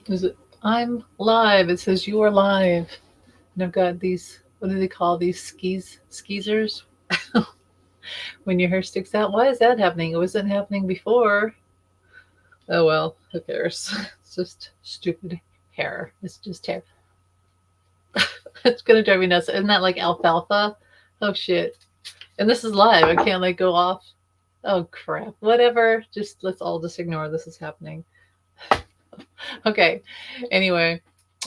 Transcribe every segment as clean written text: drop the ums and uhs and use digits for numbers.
Is it? I'm live. It says you are live. And I've got these, what do they call these skeezers? When your hair sticks out. Why is that happening? It wasn't happening before. Oh well, who cares? It's just stupid hair. It's just hair. It's gonna drive me nuts. Isn't that like alfalfa? Oh shit. And this is live. I can't like go off. Oh crap. Whatever. Just let's all just ignore this is happening. Okay. Anyway,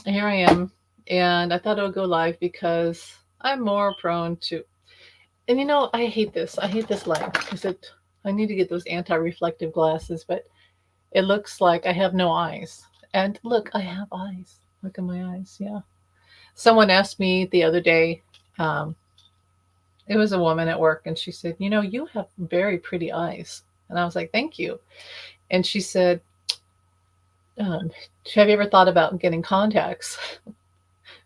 here I am. And I thought I would go live because I'm more prone to. And I hate this. I hate this light because I need to get those anti-reflective glasses, but it looks like I have no eyes. And look, I have eyes. Look at my eyes. Yeah. Someone asked me the other day. Um, it was a woman at work, and she said, you have very pretty eyes. And I was like, thank you. And she said, um, have you ever thought about getting contacts?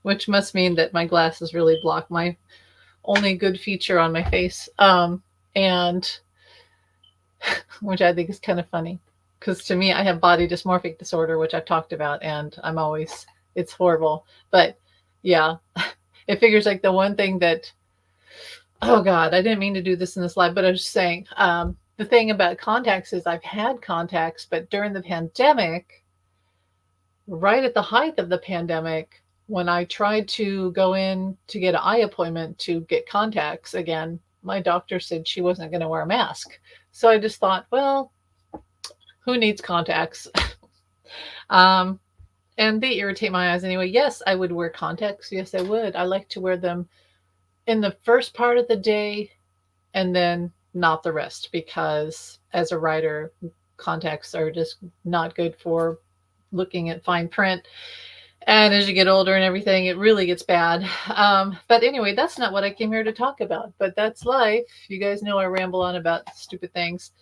Which must mean that my glasses really block my only good feature on my face. And which I think is kind of funny because to me, I have body dysmorphic disorder, which I've talked about, and it's horrible. But yeah, it figures like the one thing that, oh God, I didn't mean to do this in this live, but I was just saying, the thing about contacts is I've had contacts, but during the pandemic, right at the height of the pandemic, when I tried to go in to get an eye appointment to get contacts again, my doctor said she wasn't going to wear a mask. So I just thought, well, who needs contacts? um, and they irritate my eyes anyway. Yes, I would wear contacts. Yes, I would. I like to wear them in the first part of the day and then not the rest because as a writer, contacts are just not good for looking at fine print. And as you get older and everything, it really gets bad. But anyway, that's not what I came here to talk about. But that's life. You guys know I ramble on about stupid things.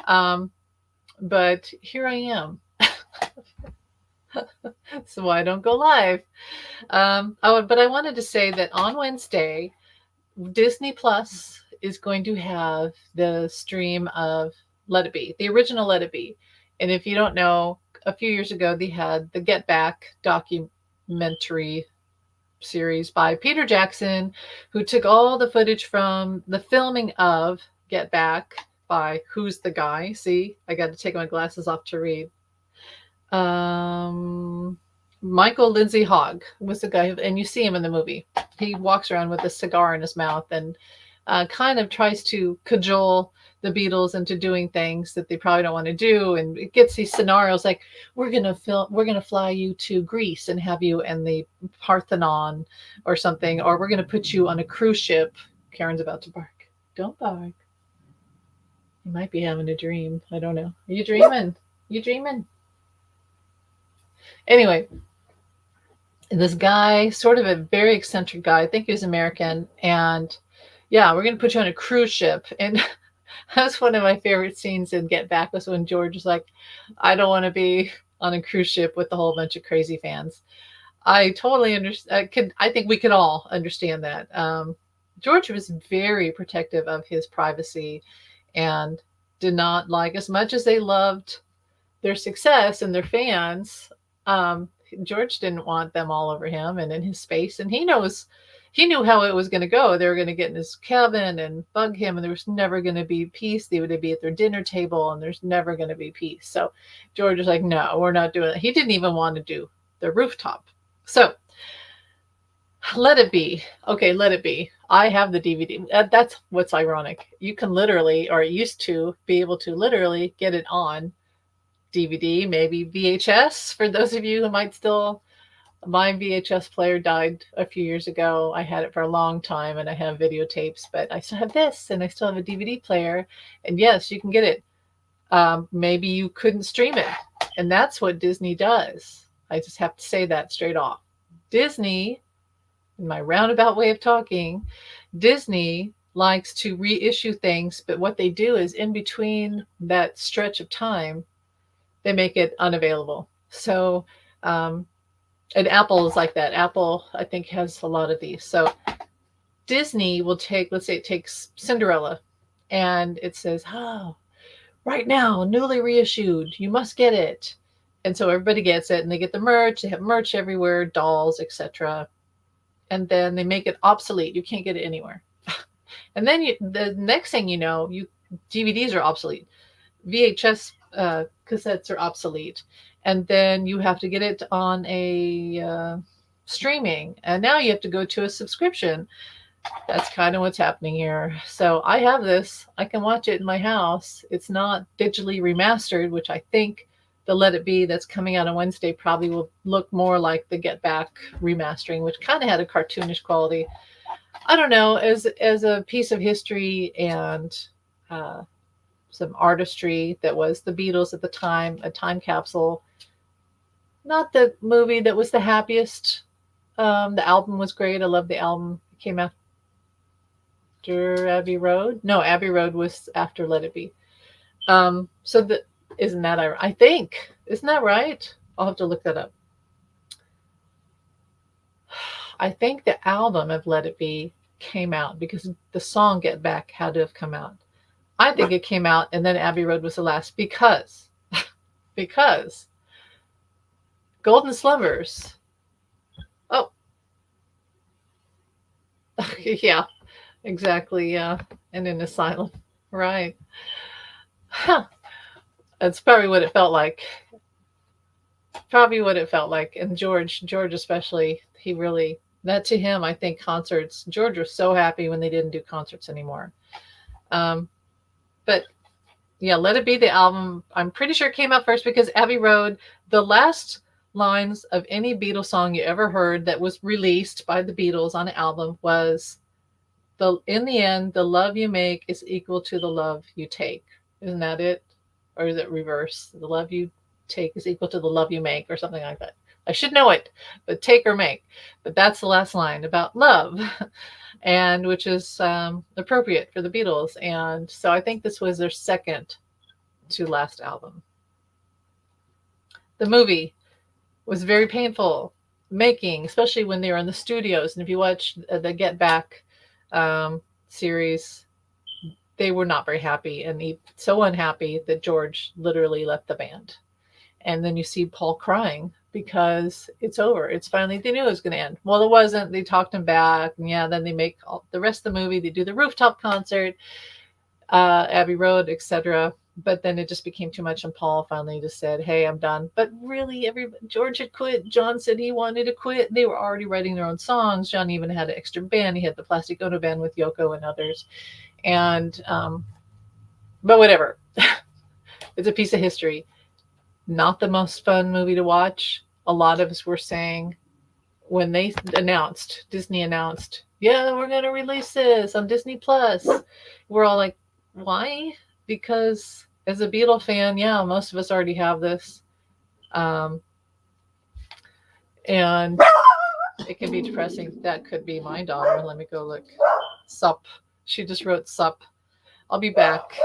Um, but here I am. So I don't go live. But I wanted to say that on Wednesday, Disney Plus is going to have the stream of Let It Be, the original Let It Be. And if you don't know, a few years ago, they had the Get Back documentary series by Peter Jackson, who took all the footage from the filming of Get Back by Who's the Guy? See, I got to take my glasses off to read. Um, Michael Lindsay Hogg was the guy, and you see him in the movie. He walks around with a cigar in his mouth and kind of tries to cajole the Beatles into doing things that they probably don't want to do, and it gets these scenarios like we're gonna fly you to Greece and have you in the Parthenon or something, or we're gonna put you on a cruise ship. Karen's about to bark. Don't bark. You might be having a dream. I don't know. Are you dreaming? You dreaming? Anyway, this guy, sort of a very eccentric guy, I think he was American, and yeah, we're gonna put you on a cruise ship. And that's one of my favorite scenes in Get Back was when George was like, I don't want to be on a cruise ship with a whole bunch of crazy fans. I totally understand. I think we could all understand that. George was very protective of his privacy and did not like, as much as they loved their success and their fans. George didn't want them all over him and in his space, and he knew how it was going to go. They were going to get in his cabin and bug him, and there was never going to be peace. They would be at their dinner table, and there's never going to be peace. So George was like, "No, we're not doing it." He didn't even want to do the rooftop. So let it be. Okay, let it be. I have the DVD. That's what's ironic. You can literally, or it used to be able to literally get it on DVD, maybe VHS for those of you who might still. My VHS player died a few years ago. I had it for a long time and I have videotapes, but I still have this and I still have a DVD player. And yes, you can get it. Maybe you couldn't stream it. And that's what Disney does. I just have to say that straight off. Disney, in my roundabout way of talking, Disney likes to reissue things, but what they do is in between that stretch of time, they make it unavailable. So, and Apple is like that. Apple, I think, has a lot of these. So Disney will take, let's say it takes Cinderella and it says, oh, right now, newly reissued, you must get it. And so everybody gets it and they get the merch. They have merch everywhere, dolls, etc. And then they make it obsolete. You can't get it anywhere. And then the next thing you know, DVDs are obsolete. VHS cassettes are obsolete. And then you have to get it on a streaming. And now you have to go to a subscription. That's kind of what's happening here. So I have this. I can watch it in my house. It's not digitally remastered, which I think the Let It Be that's coming out on Wednesday probably will look more like the Get Back remastering, which kind of had a cartoonish quality. I don't know, as a piece of history and some artistry that was the Beatles at the time, a time capsule. Not the movie that was the happiest. The album was great. I love the album. It came after Abbey Road. No, Abbey Road was after Let It Be. Isn't that I think, isn't that right? I'll have to look that up. I think the album of Let It Be came out because the song Get Back had to have come out. I think it came out and then Abbey Road was the last because Golden Slumbers. Oh. Yeah, exactly. Yeah. And in Asylum. Right. Huh. That's probably what it felt like. And George especially, he really, that to him, I think concerts, George was so happy when they didn't do concerts anymore. But yeah, Let It Be, the album, I'm pretty sure it came out first because Abbey Road, the last lines of any Beatles song you ever heard that was released by the Beatles on an album was, in the end, the love you make is equal to the love you take. Isn't that it? Or is it reverse? The love you take is equal to the love you make, or something like that. I should know it, but take or make. But that's the last line about love, and which is appropriate for the Beatles. And so I think this was their second to last album. The movie was very painful making, especially when they were in the studios. And if you watch the Get Back series, they were not very happy, and so unhappy that George literally left the band. And then you see Paul crying because it's over. It's finally, they knew it was going to end. Well, it wasn't. They talked him back. And yeah, then they make the rest of the movie. They do the rooftop concert, Abbey Road, etc. But then it just became too much, and Paul finally just said, "Hey, I'm done." But really, George had quit. John said he wanted to quit. They were already writing their own songs. John even had an extra band. He had the Plastic Ono band with Yoko and others. And but whatever. It's a piece of history. Not the most fun movie to watch. A lot of us were saying when Disney announced, yeah, we're going to release this on Disney Plus. We're all like, why? Because as a Beatle fan, yeah, most of us already have this. And it can be depressing. That could be my daughter. Let me go look. Sup. She just wrote sup. I'll be back.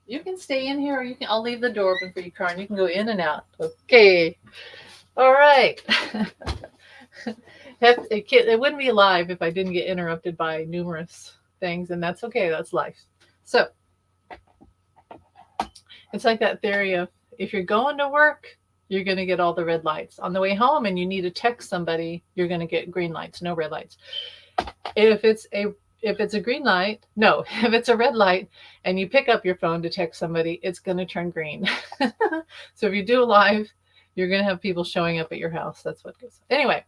You can stay in here, or I'll leave the door open for you, Karin. You can go in and out. Okay. All right. It wouldn't be live if I didn't get interrupted by numerous things, and that's okay. That's life. So it's like that theory of, if you're going to work, you're going to get all the red lights. On the way home and you need to text somebody, you're going to get green lights, no red lights. If it's a green light, no, if it's a red light and you pick up your phone to text somebody, it's going to turn green. So if you do a live, you're going to have people showing up at your house. That's what goes. Anyway,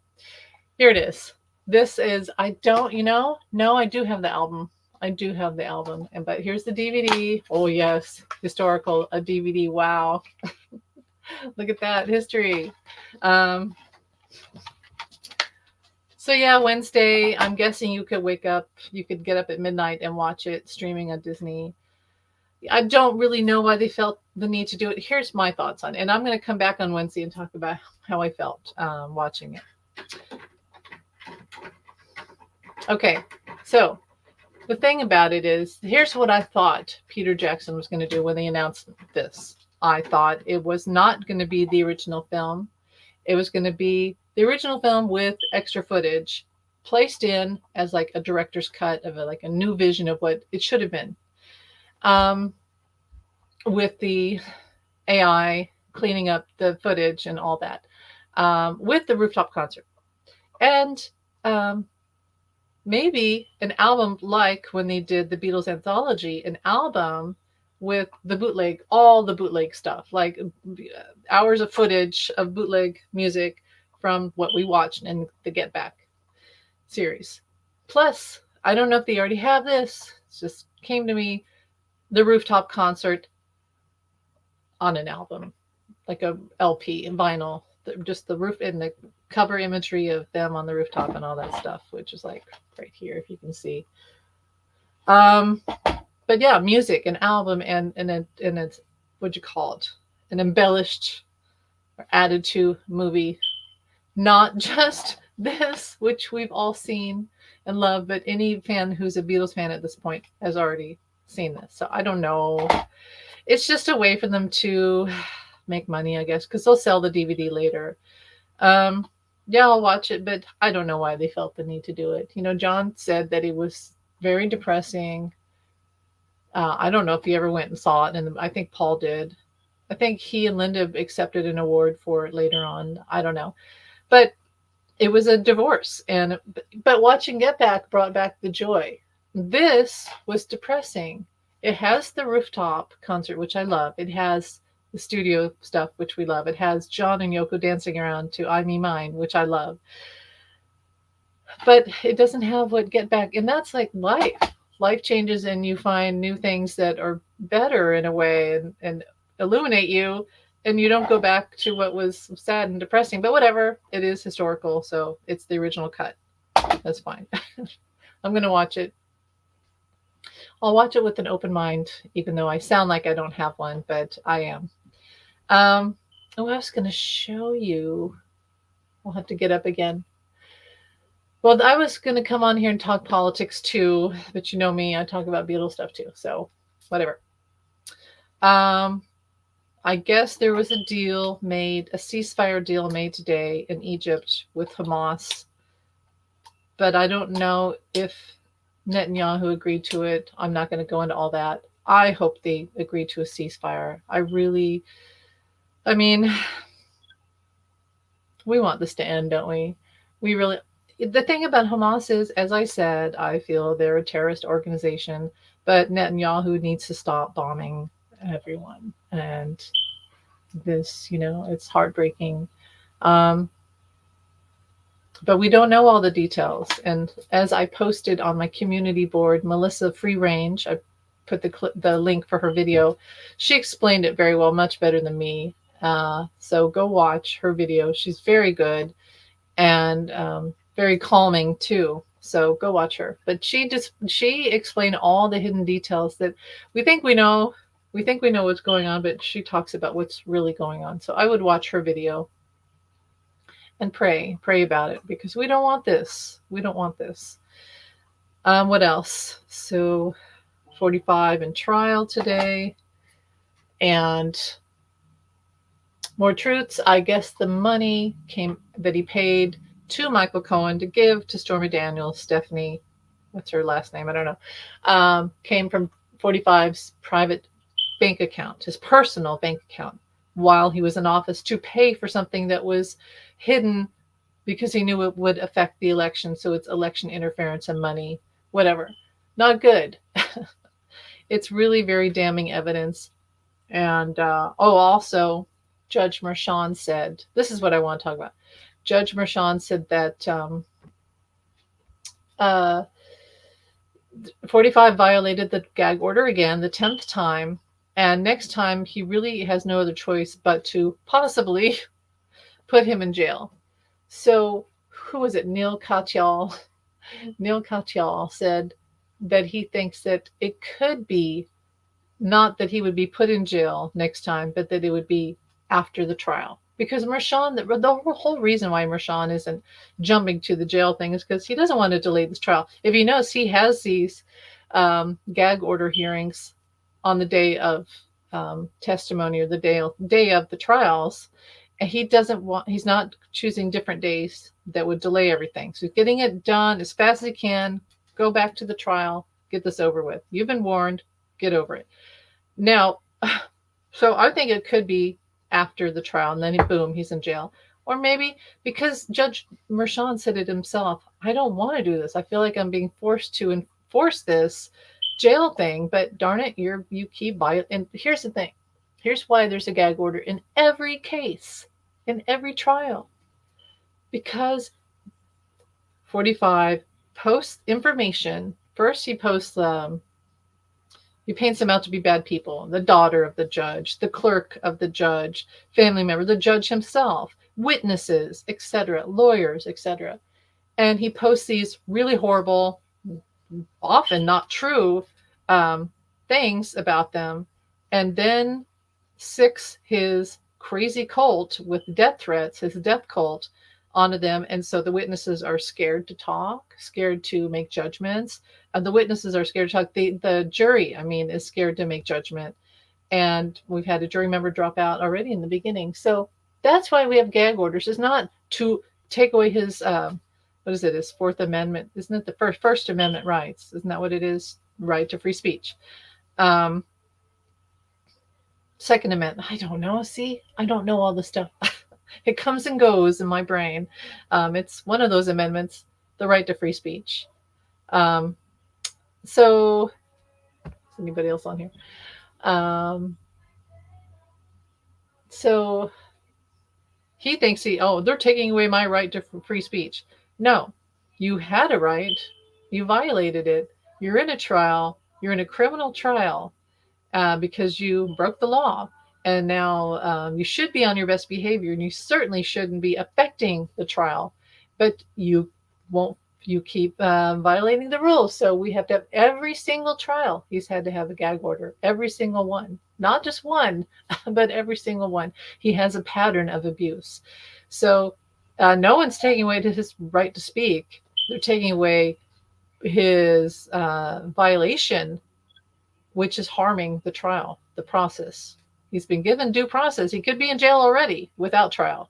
here it is. This is, I do have the album. But here's the DVD. Oh yes, historical, a DVD. Wow. Look at that history. So yeah, Wednesday, I'm guessing you could get up at midnight and watch it streaming on Disney. I don't really know why they felt the need to do it. Here's my thoughts on it. And I'm going to come back on Wednesday and talk about how I felt watching it. Okay, so the thing about it is, here's what I thought Peter Jackson was going to do when they announced this. I thought it was not going to be the original film. It was going to be the original film with extra footage placed in as like a director's cut of like a new vision of what it should have been. With the AI cleaning up the footage and all that, with the rooftop concert. And maybe an album like when they did the Beatles anthology, an album with the bootleg, all the bootleg stuff, like hours of footage of bootleg music from what we watched in the Get Back series. Plus, I don't know if they already have this, it just came to me, the rooftop concert on an album, like a LP and vinyl, just the roof and the cover imagery of them on the rooftop and all that stuff, which is like right here if you can see. But yeah, music, an album, and it's what'd you call it? An embellished or added to movie, not just this, which we've all seen and loved, but any fan who's a Beatles fan at this point has already seen this. So I don't know. It's just a way for them to make money, I guess, because they'll sell the DVD later. Yeah, I'll watch it, but I don't know why they felt the need to do it. You know, John said that it was very depressing. I don't know if he ever went and saw it, and I think Paul did. I think he and Linda accepted an award for it later on. I don't know, but it was a divorce, and but watching Get Back brought back the joy. This was depressing. It has the rooftop concert, which I love. It has the studio stuff, which we love. It has John and Yoko dancing around to I Me Mine, which I love. But it doesn't have what Get Back, and that's like life. Life changes and you find new things that are better in a way and illuminate you, and you don't go back to what was sad and depressing. But whatever, it is historical, so it's the original cut. That's fine. I'm going to watch it. I'll watch it with an open mind, even though I sound like I don't have one, but I am. I was going to show you. I'll have to get up again. Well, I was going to come on here and talk politics too, but you know me, I talk about Beatles stuff too, so whatever. I guess there was a deal made, a ceasefire deal made today in Egypt with Hamas, but I don't know if Netanyahu agreed to it. I'm not going to go into all that. I hope they agree to a ceasefire. I mean, we want this to end, don't we? We really, the thing about Hamas is, as I said, I feel they're a terrorist organization, but Netanyahu needs to stop bombing everyone. And this, you know, it's heartbreaking. But we don't know all the details. And as I posted on my community board, Melissa Free Range, I put the link for her video. She explained it very well, much better than me. So go watch her video. She's very good and very calming too. So go watch her. But she explained all the hidden details that we think we know. We think we know what's going on, but she talks about what's really going on. So I would watch her video and pray about it, because we don't want this. We don't want this. What else? So 45 in trial today, and more truths. I guess the money that he paid to Michael Cohen to give to Stormy Daniels, Stephanie, what's her last name? I don't know. Came from 45's private bank account, his personal bank account, while he was in office, to pay for something that was hidden because he knew it would affect the election. So it's election interference and money, whatever. Not good. It's really very damning evidence. And also, Judge Merchan said, this is what I want to talk about. Judge Merchan said that 45 violated the gag order again, the 10th time. And next time, he really has no other choice but to possibly put him in jail. So who was it? Neil Katyal. Neil Katyal said that he thinks that it could be Not that he would be put in jail next time, but that it would be after the trial. Because Mershon, the whole reason why Mershon isn't jumping to the jail thing is because he doesn't want to delay this trial. If he knows he has these gag order hearings on the day of testimony or the day of the trials, and he's not choosing different days that would delay everything. So he's getting it done as fast as he can, go back to the trial, get this over with. You've been warned, get over it. Now, so I think it could be after the trial, and then boom, he's in jail. Or maybe because Judge Mershon said it himself, I don't want to do this. I feel like I'm being forced to enforce this jail thing, but darn it, you keep violating. And here's the thing. Here's why there's a gag order in every case, in every trial. Because 45 posts information. First, he posts he paints them out to be bad people. The daughter of the judge, the clerk of the judge, family member, the judge himself, witnesses, etc., lawyers, etc. And he posts these really horrible, often not true things about them, and then sicks his crazy cult with death threats, his death cult, onto them. And so the witnesses are scared to talk, scared to make judgments. The witnesses are scared to talk. The jury, is scared to make judgment. And we've had a jury member drop out already in the beginning. So that's why we have gag orders. It's not to take away his, his Fourth Amendment. Isn't it the First Amendment rights? Isn't that what it is? Right to free speech. Second Amendment. I don't know. See, I don't know all the stuff. It comes and goes in my brain. It's one of those amendments, the right to free speech. So, is anybody else on here? So he thinks they're taking away my right to free speech. No, you had a right. You violated it. You're in a trial. You're in a criminal trial because you broke the law. And now you should be on your best behavior, and you certainly shouldn't be affecting the trial. But you won't. You keep violating the rules. So we have to have every single trial. He's had to have a gag order. Every single one. Not just one, but every single one. He has a pattern of abuse. So no one's taking away his right to speak. They're taking away his violation, which is harming the trial, the process. He's been given due process. He could be in jail already without trial,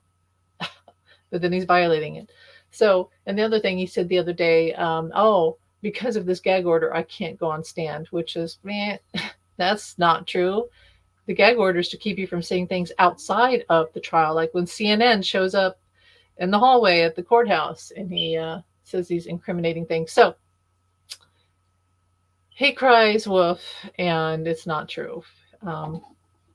but then he's violating it. So, and the other thing he said the other day, because of this gag order, I can't go on stand, which is, that's not true. The gag order is to keep you from saying things outside of the trial, like when CNN shows up in the hallway at the courthouse and he says these incriminating things. So he cries wolf, and it's not true.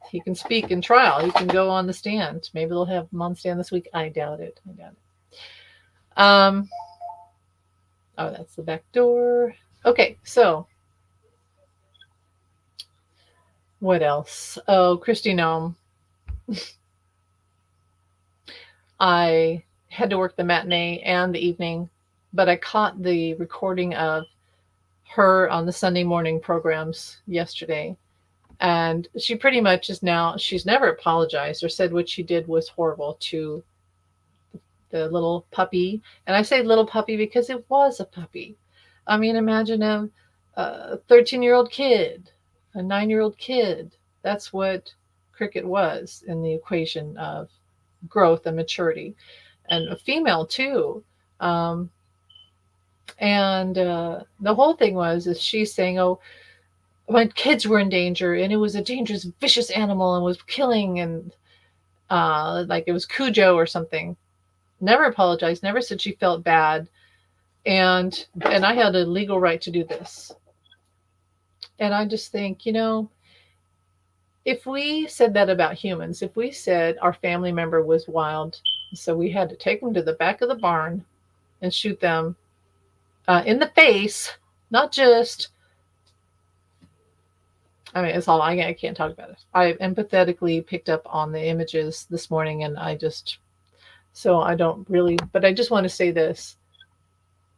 He can speak in trial. He can go on the stand. Maybe they'll have him on stand this week. I doubt it. That's the back door. Okay, so what else? Oh, Kristi Noem. I had to work the matinee and the evening, but I caught the recording of her on the Sunday morning programs yesterday. And she pretty much she's never apologized or said what she did was horrible to the little puppy. And I say little puppy because it was a puppy. Imagine a 13-year-old kid, a 9-year-old kid. That's what Cricket was in the equation of growth and maturity. And a female too. And the whole thing is she's saying, when kids were in danger, and it was a dangerous, vicious animal and was killing, and like it was Cujo or something. Never apologized, never said she felt bad. And I had a legal right to do this. And I just think, if we said that about humans, if we said our family member was wild, so we had to take them to the back of the barn and shoot them in the face, not just... it's all I can't talk about it. I empathetically picked up on the images this morning, and I just want to say this.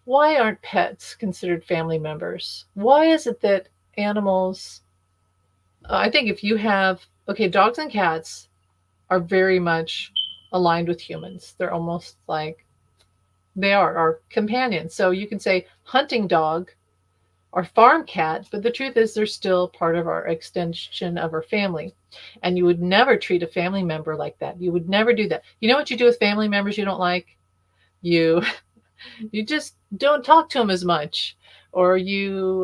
Why aren't pets considered family members? Why is it that animals I think if you have, okay, dogs and cats are very much aligned with humans. They're almost like they are our companions. So you can say hunting dog or farm cat, but the truth is they're still part of our extension of our family. And you would never treat a family member like that. You would never do that. You know what you do with family members you don't like? You you just don't talk to them as much, or you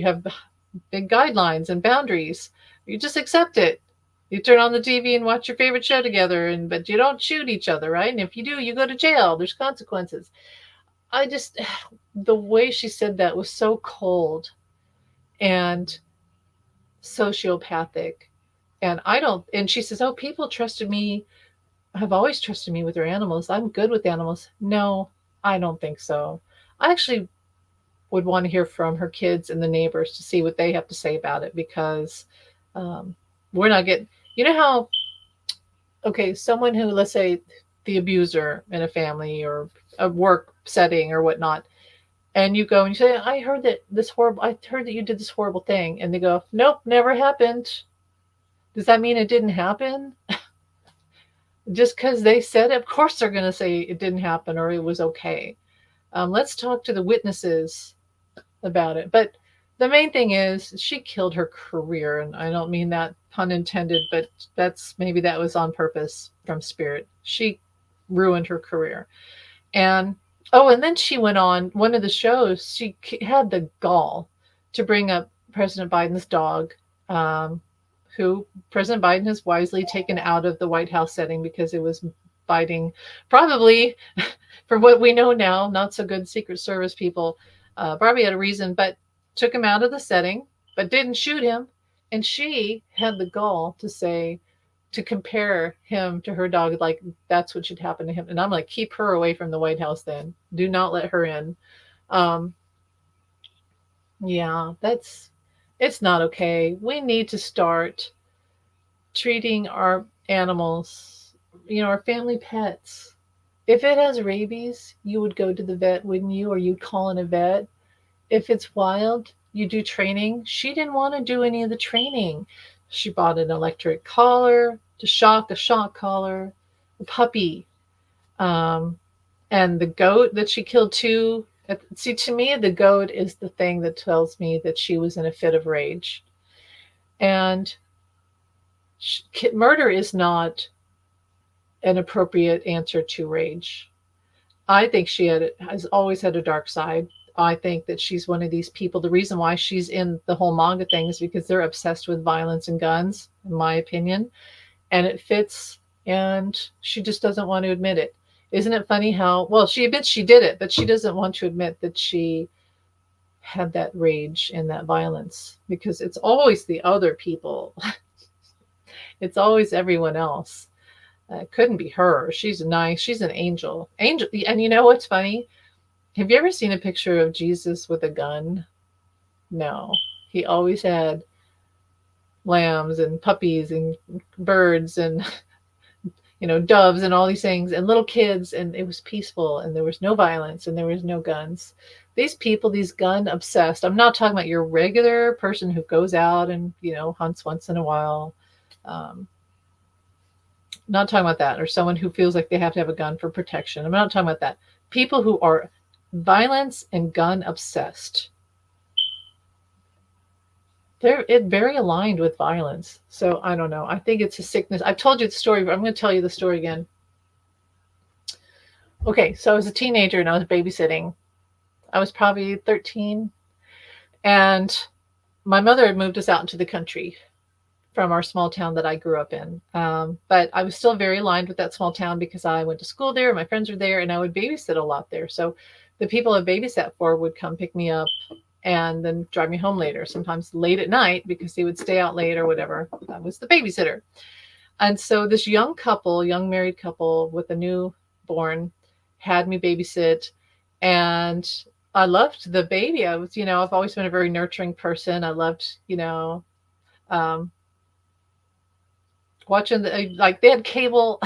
have big guidelines and boundaries. You just accept it. You turn on the TV and watch your favorite show together, and but you don't shoot each other, right? And if you do, you go to jail. There's consequences. I just the way she said that was so cold and sociopathic. And I don't and she says, "Oh, people trusted me, have always trusted me with their animals. I'm good with animals." No, I don't think so. I actually would want to hear from her kids and the neighbors to see what they have to say about it, because um, we're not getting, you know how, okay, someone who, let's say, the abuser in a family or a work setting or whatnot, and you go and you say, I heard that you did this horrible thing. And they go, nope, never happened. Does that mean it didn't happen? Just because they said it, of course they're going to say it didn't happen or it was okay. Let's talk to the witnesses about it. But the main thing is she killed her career, and I don't mean that pun intended, but maybe that was on purpose from Spirit. She ruined her career. And oh, and then she went on one of the shows. She had the gall to bring up President Biden's dog, um, who President Biden has wisely taken out of the White House setting because it was biting, probably, for what we know now, not so good Secret Service people, probably had a reason, but took him out of the setting, but didn't shoot him. And she had the gall to say, to compare him to her dog, like that's what should happen to him. And I'm like, keep her away from the White House then. Do not let her in. Um, yeah, it's not okay. We need to start treating our animals, our family pets. If it has rabies, you would go to the vet, wouldn't you? Or you'd call in a vet. If it's wild, you do training. She didn't want to do any of the training. She bought an electric collar to shock, a shock collar, a puppy, um, and the goat that she killed too. See, to me, the goat is the thing that tells me that she was in a fit of rage. And murder is not an appropriate answer to rage. I think has always had a dark side. I think that she's one of these people. The reason why she's in the whole manga thing is because they're obsessed with violence and guns, in my opinion, and it fits. And she just doesn't want to admit it. Isn't it funny how, well, she admits she did it, but she doesn't want to admit that she had that rage and that violence, because it's always the other people. It's always everyone else. It couldn't be her. She's nice. She's an angel. Angel. And you know what's funny? Have you ever seen a picture of Jesus with a gun? No. He always had lambs and puppies and birds and doves and all these things and little kids, and it was peaceful and there was no violence and there was no guns. These people, these gun obsessed. I'm not talking about your regular person who goes out and hunts once in a while. Not talking about that, or someone who feels like they have to have a gun for protection. I'm not talking about that. People who are violence and gun obsessed. They're very aligned with violence. So I don't know. I think it's a sickness. I've told you the story, but I'm going to tell you the story again. Okay, so I was a teenager and I was babysitting. I was probably 13, and my mother had moved us out into the country from our small town that I grew up in. But I was still very aligned with that small town because I went to school there, my friends were there, and I would babysit a lot there. So the people I babysat for would come pick me up and then drive me home later, sometimes late at night because they would stay out late or whatever. I was the babysitter. And so this young married couple with a newborn had me babysit, and I loved the baby. I was, I've always been a very nurturing person. I loved, um, watching like they had cable.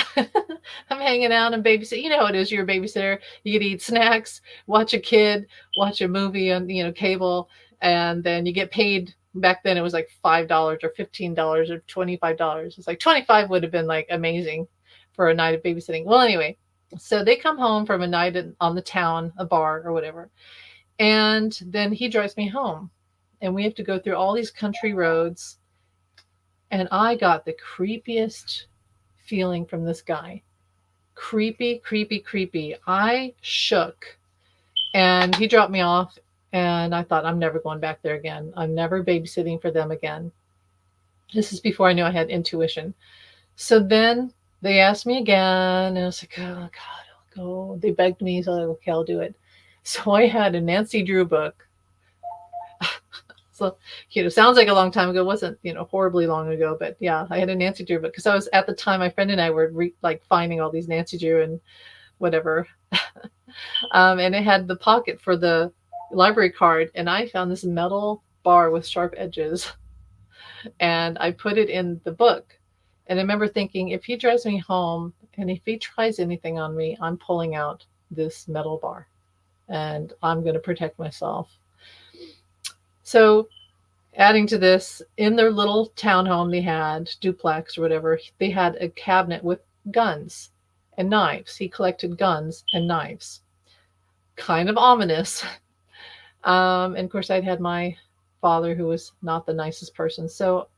I'm hanging out and babysit. You know how it is. You're a babysitter. You get to eat snacks, watch a kid, watch a movie on cable, and then you get paid Back then it was like $5 or $15 or $25. It's like 25 would have been like amazing for a night of babysitting. Well, anyway, so they come home from a night on the town, a bar or whatever. And then he drives me home. And we have to go through all these country roads. And I got the creepiest feeling from this guy. Creepy, creepy, creepy. I shook. And he dropped me off. And I thought, I'm never going back there again. I'm never babysitting for them again. This is before I knew I had intuition. So then they asked me again, and I was like, oh, God, I'll go. They begged me, so I was like, okay, I'll do it. So I had a Nancy Drew book. So, sounds like a long time ago. It wasn't, horribly long ago, but yeah, I had a Nancy Drew book because I was at the time, my friend and I were finding all these Nancy Drew and whatever. And it had the pocket for the library card, and I found this metal bar with sharp edges, and I put it in the book. And I remember thinking, if he drives me home and if he tries anything on me, I'm pulling out this metal bar and I'm going to protect myself. So, adding to this, in their little townhome they had, duplex or whatever, they had a cabinet with guns and knives. He collected guns and knives. Kind of ominous. And of course, I'd had my father, who was not the nicest person. So,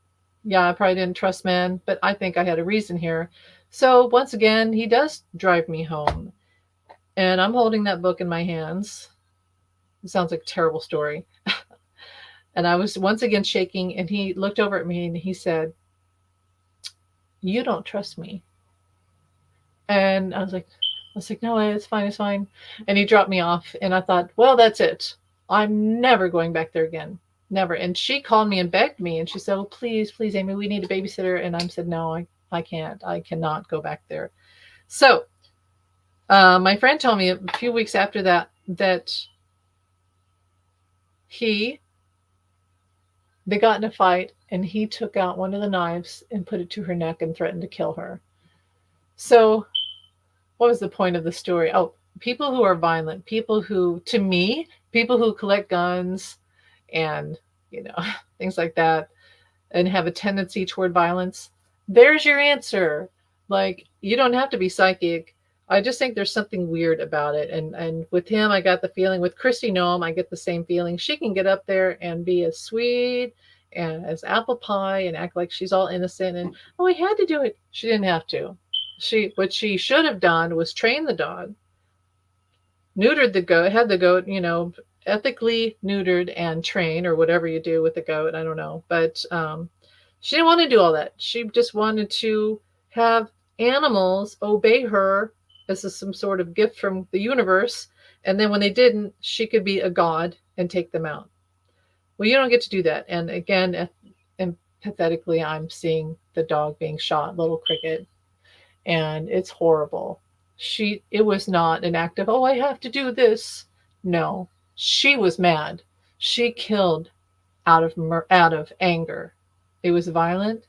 yeah, I probably didn't trust men, but I think I had a reason here. So, once again, he does drive me home. And I'm holding that book in my hands. It sounds like a terrible story. And I was once again shaking, and he looked over at me and he said, you don't trust me. And I was like, no, it's fine, it's fine. And he dropped me off, and I thought, well, that's it. I'm never going back there again. Never. And she called me and begged me, and she said, oh, please, please, Amy, we need a babysitter. And I said, no, I can't. I cannot go back there. So my friend told me a few weeks after that they got in a fight, and he took out one of the knives and put it to her neck and threatened to kill her. So what was the point of the story? Oh, people who are violent, people who collect guns and, things like that and have a tendency toward violence, there's your answer. Like, you don't have to be psychic. I just think there's something weird about it. And with him, I got the feeling. With Kristi Noem, I get the same feeling. She can get up there and be as sweet and as apple pie and act like she's all innocent. And, oh, I had to do it. She didn't have to. What she should have done was train the dog, neutered the goat, had the goat, ethically neutered and trained, or whatever you do with the goat. I don't know. But she didn't want to do all that. She just wanted to have animals obey her as some sort of gift from the universe. And then when they didn't, she could be a god and take them out. Well, you don't get to do that. And again, empathetically, I'm seeing the dog being shot, little Cricket, and it's horrible. It was not an act of, oh, I have to do this. No, she was mad. She killed out of anger. It was violent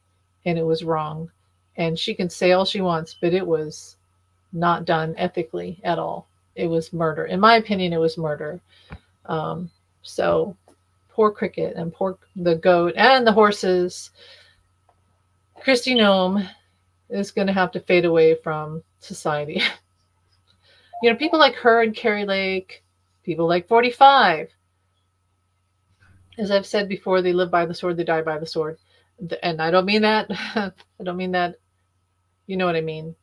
and it was wrong. And she can say all she wants, but it was not done ethically at all. It was murder. In my opinion, it was murder. So poor Cricket and poor the goat and the horses. Kristi Noem is going to have to fade away from society. People like her and Carrie Lake, people like 45. As I've said before, they live by the sword, they die by the sword. And I don't mean that. I don't mean that. You know what I mean?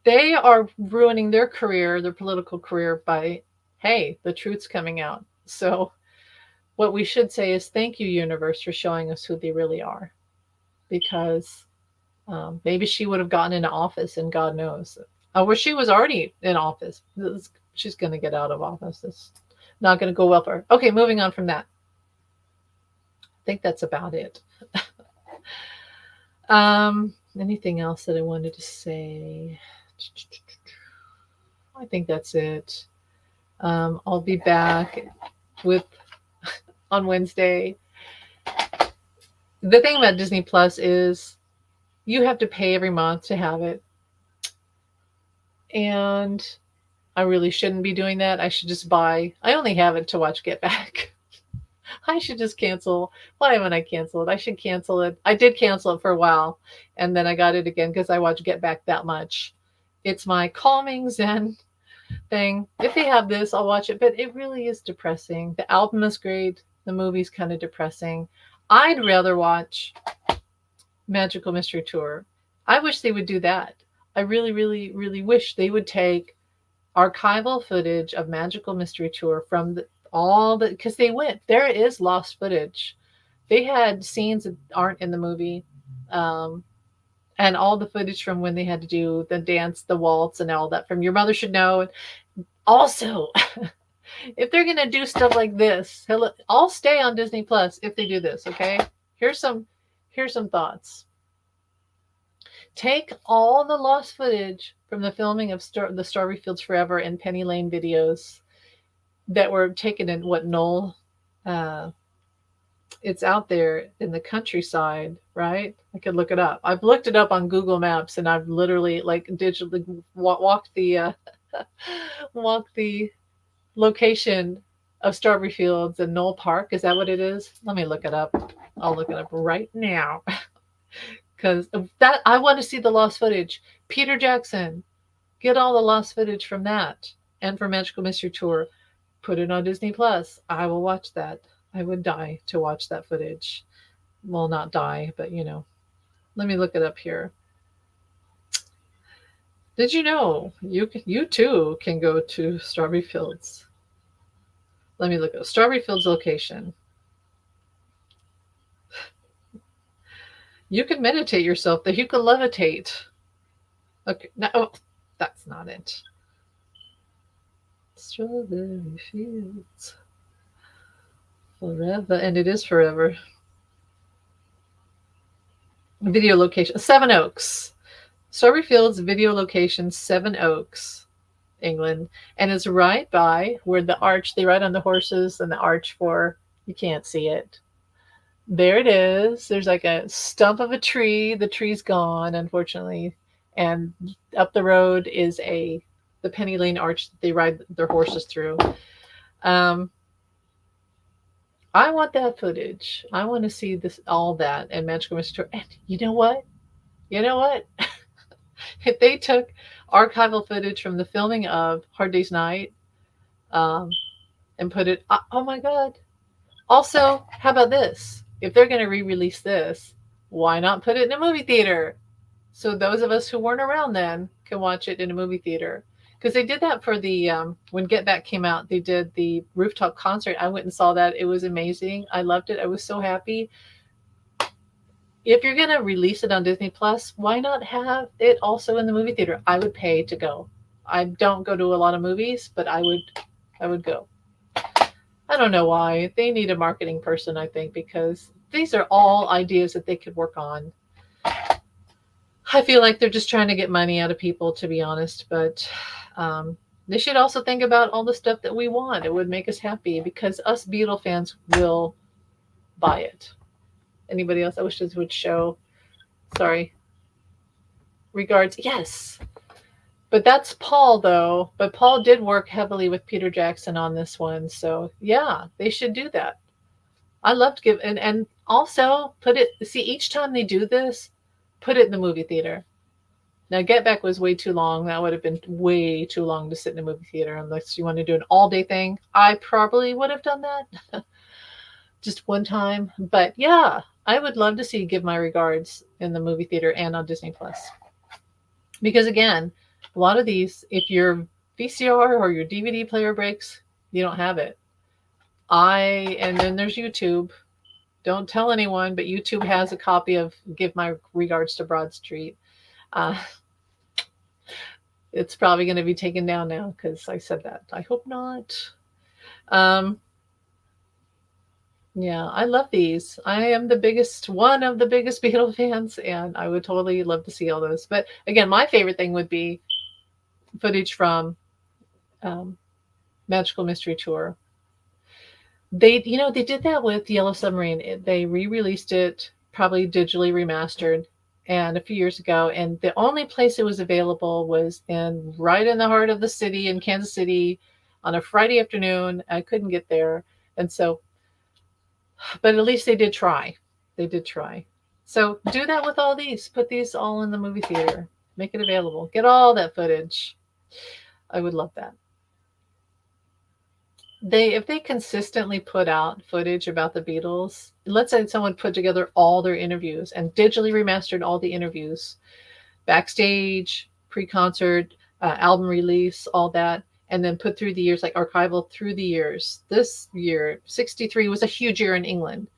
They are ruining their career, their political career, by, hey, the truth's coming out. So what we should say is, thank you, universe, for showing us who they really are. Because maybe she would have gotten into office, and God knows. Well, she was already in office. She's going to get out of office. It's not going to go well for her. Okay, moving on from that. I think that's about it. Anything else that I wanted to say? I think that's it. I'll be back on Wednesday. The thing about Disney Plus is you have to pay every month to have it. And I really shouldn't be doing that. I should just buy. I only have it to watch Get Back. I should just cancel. Why haven't I canceled? I should cancel it. I did cancel it for a while, and then I got it again because I watch Get Back that much. It's my calming Zen thing. If they have this, I'll watch it, but it really is depressing. The album is great. The movie's kind of depressing. I'd rather watch Magical Mystery Tour. I wish they would do that. I really, really, really wish they would take archival footage of Magical Mystery Tour from all the, because they went, there is lost footage. They had scenes that aren't in the movie, um, and all the footage from when they had to do the dance, the waltz, and all that from Your Mother Should Know. Also, if they're gonna do stuff like this, I'll stay on Disney Plus if they do this. Okay, here's some thoughts. Take all the lost footage from the filming of the Strawberry Fields Forever and Penny Lane videos that were taken in what Knoll. It's out there in the countryside, right? I could look it up. I've looked it up on Google Maps, and I've literally like digitally walked the walked the location of Strawberry Fields and Knoll Park. Is that what it is? Let me look it up. I'll look it up right now. Because that, I want to see the lost footage. Peter Jackson, get all the lost footage from that and from Magical Mystery Tour. Put it on Disney Plus. I will watch that. I would die to watch that footage. Well, not die, but you know. Let me look it up here. Did you know you too can go to Strawberry Fields? Let me look at Strawberry Fields location. You can meditate yourself there. You can levitate. Okay, no, oh, that's not it. Strawberry Fields Forever, and it is forever. Video location, Seven Oaks. Strawberry Fields video location, Seven Oaks, England. And it's right by where the arch, they ride on the horses and the arch for, you can't see it. There it is. There's like a stump of a tree. The tree's gone, unfortunately. And up the road is the Penny Lane arch that they ride their horses through. I want that footage. I want to see this, all that, and Magical Mystery Tour. And you know what? You know what? If they took archival footage from the filming of Hard Day's Night, and put it, oh my God. Also, how about this? If they're going to re-release this, why not put it in a movie theater? So those of us who weren't around then can watch it in a movie theater. Because they did that for the, when Get Back came out, they did the rooftop concert. I went and saw that. It was amazing. I loved it. I was so happy. If you're going to release it on Disney Plus, why not have it also in the movie theater? I would pay to go. I don't go to a lot of movies, but I would go. I don't know why. They need a marketing person, I think, because these are all ideas that they could work on. I feel like they're just trying to get money out of people, to be honest, but they should also think about all the stuff that we want. It would make us happy because us Beatle fans will buy it. Anybody else? I wish this would show. Sorry. Regards. Yes. But that's Paul, though. But Paul did work heavily with Peter Jackson on this one. So, yeah, they should do that. I love to give, and also put it, see, each time they do this, put it in the movie theater. Now, Get Back was way too long. That would have been way too long to sit in a movie theater unless you want to do an all-day thing. I probably would have done that just one time. But, yeah, I would love to see Give My Regards in the movie theater and on Disney+. Because, again, a lot of these, if your VCR or your DVD player breaks, you don't have it. And then there's YouTube. Don't tell anyone, but YouTube has a copy of Give My Regards to Broad Street. It's probably going to be taken down now because I said that. I hope not. Yeah, I love these. I am one of the biggest Beatles fans, and I would totally love to see all those. But again, my favorite thing would be footage from Magical Mystery Tour. They did that with Yellow Submarine. They re-released it, probably digitally remastered, and a few years ago. And the only place it was available was right in the heart of the city in Kansas City on a Friday afternoon. I couldn't get there, and so But at least they did try. They did try. So do that with all these. Put these all in the movie theater. Make it available. Get all that footage. I would love that. If they consistently put out footage about the Beatles, let's say someone put together all their interviews and digitally remastered all the interviews, backstage, pre-concert, album release, all that, and then put through the years, like archival through the years. This year, 63 was a huge year in England.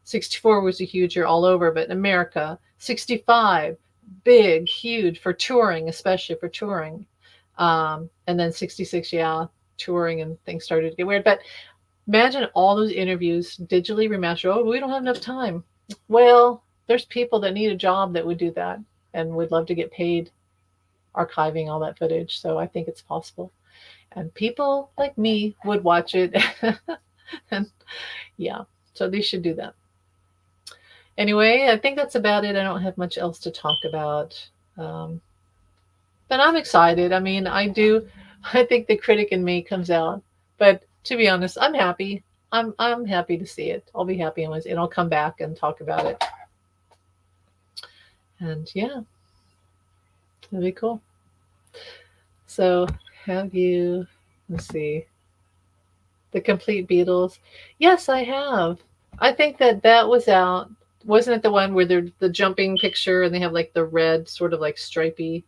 64 was a huge year all over, but in America, 65, big, huge for touring, especially for touring. And then 66, yeah, touring and things started to get weird. But imagine all those interviews digitally remastered. Oh, we don't have enough time. Well, there's people that need a job that would do that and would love to get paid archiving all that footage. So I think it's possible. And people like me would watch it. And yeah, so they should do that. Anyway, I think that's about it. I don't have much else to talk about. Um, but I'm excited. I mean, I do. I think the critic in me comes out. But to be honest, I'm happy. I'm happy to see it. I'll be happy and I'll come back and talk about it. And yeah, it'll be cool. So have you? Let's see. The Complete Beatles. Yes, I have. I think that was out. Wasn't it the one where they're the jumping picture and they have like the red sort of like stripy?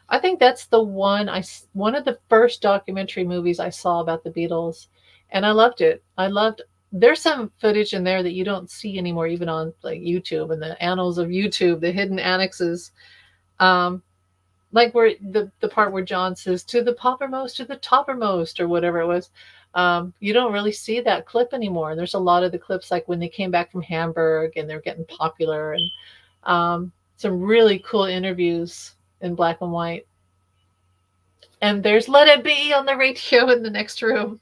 I think that's the one one of the first documentary movies I saw about the Beatles, and I loved it. I loved. There's some footage in there that you don't see anymore, even on like YouTube and the annals of YouTube, the hidden annexes. Um, like where the part where John says to the toppermost, or whatever it was. You don't really see that clip anymore. There's a lot of the clips like when they came back from Hamburg and they're getting popular, and some really cool interviews in black and white. And there's Let It Be on the radio in the next room.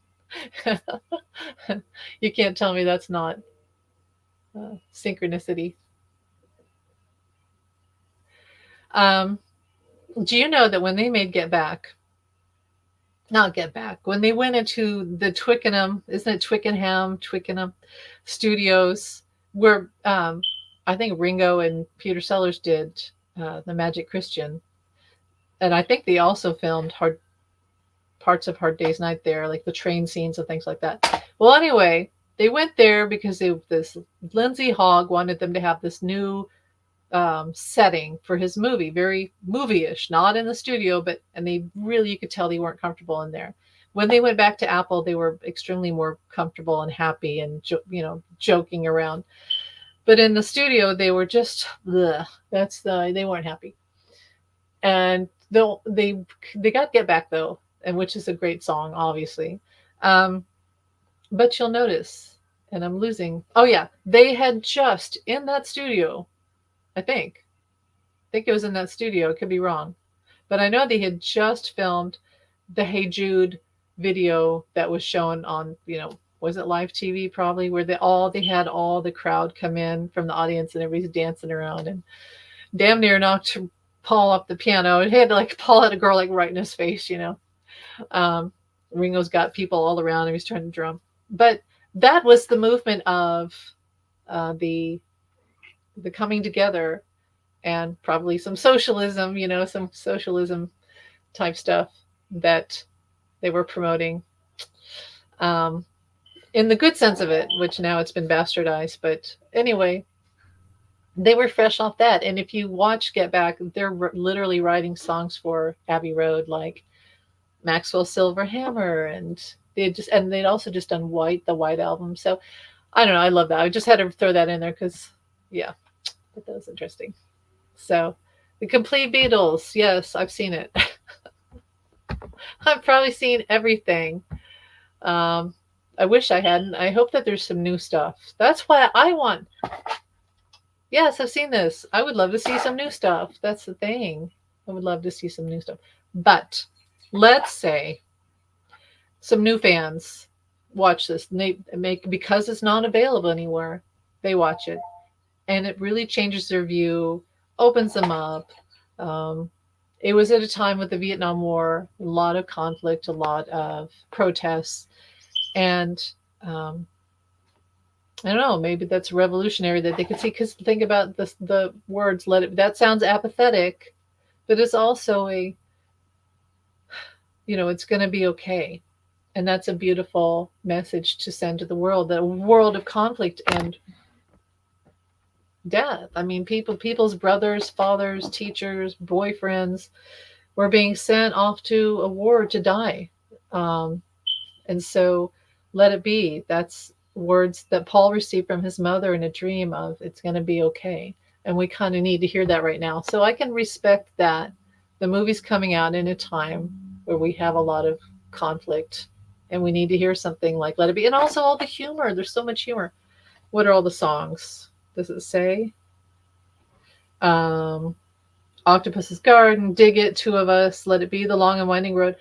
You can't tell me that's not synchronicity. Um, do you know that when they made Get Back, not Get Back, when they went into the Twickenham, isn't it Twickenham studios, where I think Ringo and Peter Sellers did the Magic Christian, and I think they also filmed parts of Hard Day's Night there, like the train scenes and things like that. Well, anyway, they went there because this Lindsay Hogg wanted them to have this new setting for his movie, very movie-ish, not in the studio, but and they really, you could tell they weren't comfortable in there. When they went back to Apple, they were extremely more comfortable and happy and joking around. But in the studio, they were just bleh, they weren't happy. And they got Get Back though, and which is a great song, obviously. Um, but you'll notice, and I'm losing. Oh yeah, they had just in that studio. I think it was in that studio. It could be wrong, but I know they had just filmed the Hey Jude video that was shown on, was it live TV probably, where they had all the crowd come in from the audience and everybody's dancing around and damn near knocked Paul off the piano. It had like Paul had a girl like right in his face. Um, Ringo's got people all around him. He's trying to drum, but that was the movement of the coming together and probably some socialism type stuff that they were promoting, um, in the good sense of it, which now it's been bastardized. But anyway, they were fresh off that. And if you watch Get Back, they're literally writing songs for Abbey Road, like Maxwell Silver Hammer, and they'd also just done the White album. So I don't know, I love that. I just had to throw that in there because yeah, but that was interesting. So the Complete Beatles, yes, I've seen it. I've probably seen everything. Um, I wish I hadn't. I hope that there's some new stuff. That's why I want. Yes, I've seen this. I would love to see some new stuff. That's the thing. I would love to see some new stuff. But let's say some new fans watch this. And they make, because it's not available anywhere, they watch it. And it really changes their view, opens them up. It was at a time with the Vietnam War, a lot of conflict, a lot of protests. And I don't know, maybe that's revolutionary that they could see. Because think about the words, let it, that sounds apathetic, but it's also a, it's going to be okay. And that's a beautiful message to send to the world, the world of conflict and death. I mean, people's brothers, fathers, teachers, boyfriends were being sent off to a war to die. Um, and so let it be. That's words that Paul received from his mother in a dream of it's going to be okay. And we kind of need to hear that right now. So I can respect that the movie's coming out in a time where we have a lot of conflict and we need to hear something like Let It Be. And also all the humor. There's so much humor. What are all the songs? Does it say? Um, Octopus's Garden, Dig It, Two of Us, Let It Be, The Long and Winding Road.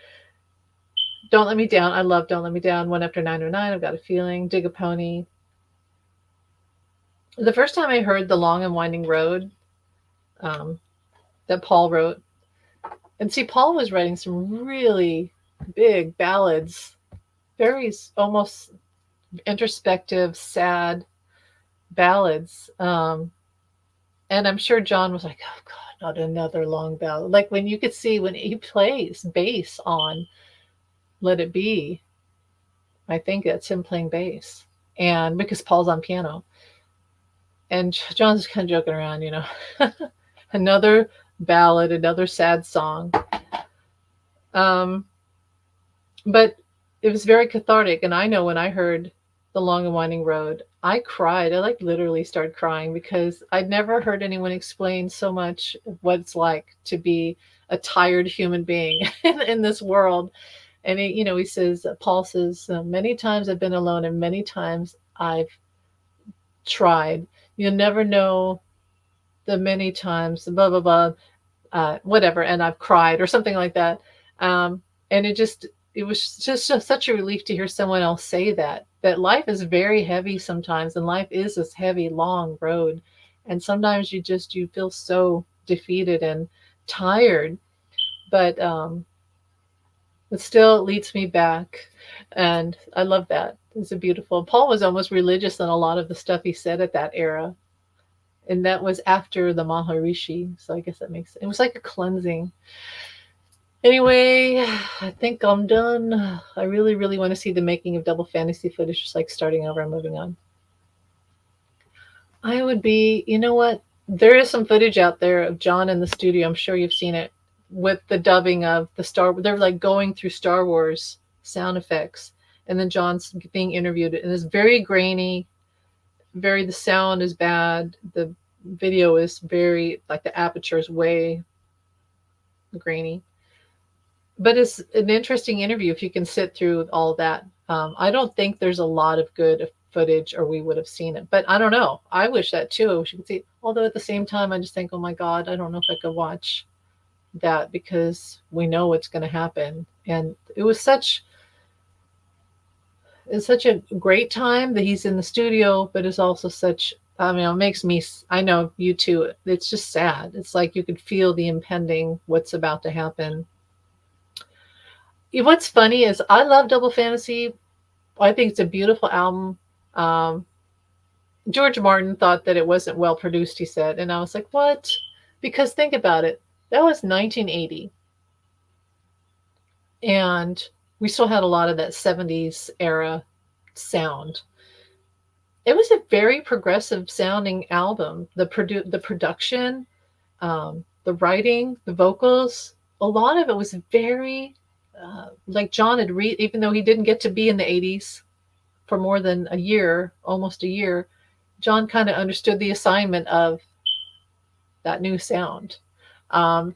Don't Let Me Down. I love Don't Let Me Down. One After 909. I've Got a Feeling. Dig a Pony. The first time I heard The Long and Winding Road um, that Paul wrote, and see, Paul was writing some really big ballads, very almost introspective, sad ballads. And I'm sure John was like, oh God, not another long ballad. Like when you could see when he plays bass on Let It Be, I think that's him playing bass. And because Paul's on piano. And John's kind of joking around, another ballad, another sad song. Um, but it was very cathartic. And I know when I heard The Long and Winding Road, I cried. I like literally started crying because I'd never heard anyone explain so much what it's like to be a tired human being in this world. And he says, Paul says, many times I've been alone and many times I've tried. You'll never know the many times, blah, blah, blah, whatever. And I've cried or something like that. And it was just such a relief to hear someone else say that life is very heavy sometimes. And life is this heavy, long road. And sometimes you feel so defeated and tired, but it still leads me back. And I love that. It's a beautiful. Paul was almost religious in a lot of the stuff he said at that era. And that was after the Maharishi. So I guess that makes it was like a cleansing. Anyway, I think I'm done. I really, really want to see the making of Double Fantasy footage, just like starting over and moving on. I would be, you know what? There is some footage out there of John in the studio. I'm sure you've seen it with the dubbing of they're like going through Star Wars sound effects. And then John's being interviewed. And it's very grainy, the sound is bad. The video is very, like the aperture is way grainy. But it's an interesting interview if you can sit through all that. I don't think there's a lot of good footage or we would have seen it. But I don't know. I wish that too. I wish you could see. Although at the same time, I just think, oh my God, I don't know if I could watch that because we know what's going to happen. And it's such a great time that he's in the studio, but it's also such, I mean, it makes me, I know you too, it's just sad. It's like you could feel the impending, what's about to happen. What's funny is I love Double Fantasy. I think it's a beautiful album. George Martin thought that it wasn't well produced, he said. And I was like, what? Because think about it. That was 1980. And we still had a lot of that 70s era sound. It was a very progressive sounding album. The production, the writing, the vocals, a lot of it was very like John had even though he didn't get to be in the 80s for more than a year, almost a year, John kind of understood the assignment of that new sound. And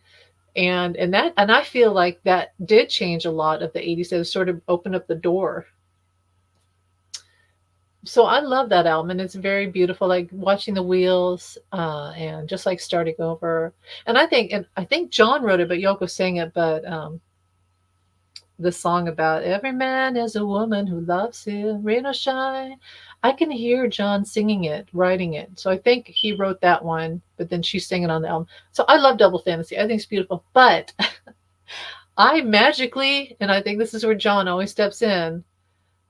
I feel like that did change a lot of the 80s. It sort of opened up the door. So I love that album, and it's very beautiful. Like watching the wheels, and just like starting over. And I think John wrote it, but Yoko sang it. But the song about every man is a woman who loves him, rain or shine. I can hear John singing it, writing it. So I think he wrote that one, but then she's singing on the album. So I love Double Fantasy. I think it's beautiful. But I magically, and I think this is where John always steps in,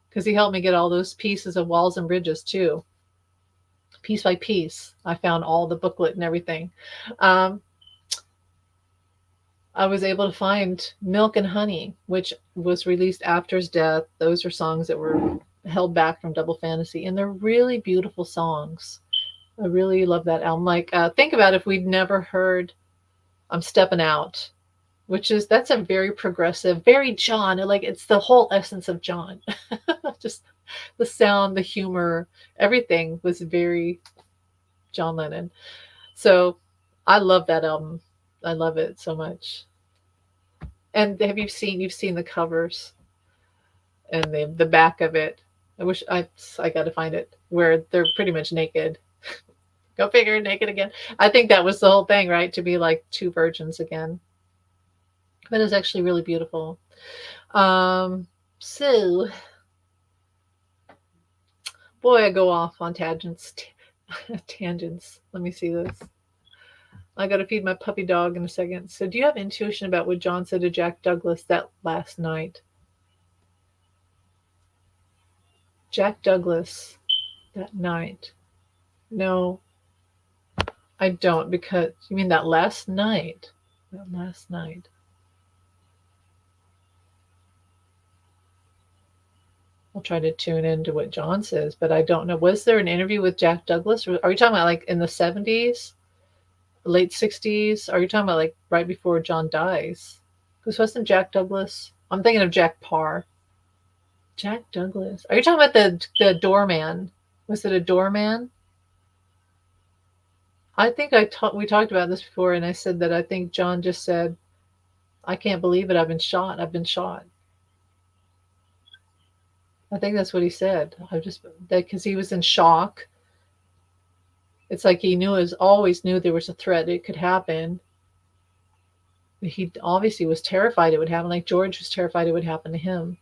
because he helped me get all those pieces of Walls and Bridges too. piece by piece. I found all the booklet and everything. Um, I was able to find Milk and Honey, which was released after his death. Those are songs that were held back from Double Fantasy, and they're really beautiful songs. I really love that album. Like, think about if we'd never heard "I'm Stepping Out," that's a very progressive, very John. Like, it's the whole essence of John. Just the sound, the humor, everything was very John Lennon. So I love that album. I love it so much. And you've seen the covers and the back of it. I got to find it where they're pretty much naked. Go figure, naked again. I think that was the whole thing, right? To be like two virgins again. But it's actually really beautiful. So boy, I go off on tangents. Tangents. Let me see this. I got to feed my puppy dog in a second. So, do you have intuition about what John said to Jack Douglas that last night? Jack Douglas that night. No, I don't, because you mean that last night. That last night. I'll try to tune into what John says, but I don't know. Was there an interview with Jack Douglas? Are you talking about like in the 70s, late 60s? Are you talking about like right before John dies? Because wasn't Jack Douglas? I'm thinking of Jack Parr. Jack Douglas. Are you talking about the doorman? Was it a doorman? I think we talked about this before, and I said that I think John just said, "I can't believe it. I've been shot. I've been shot." I think that's what he said. I just that because he was in shock. It's like he always knew there was a threat. It could happen. He obviously was terrified it would happen. Like George was terrified it would happen to him.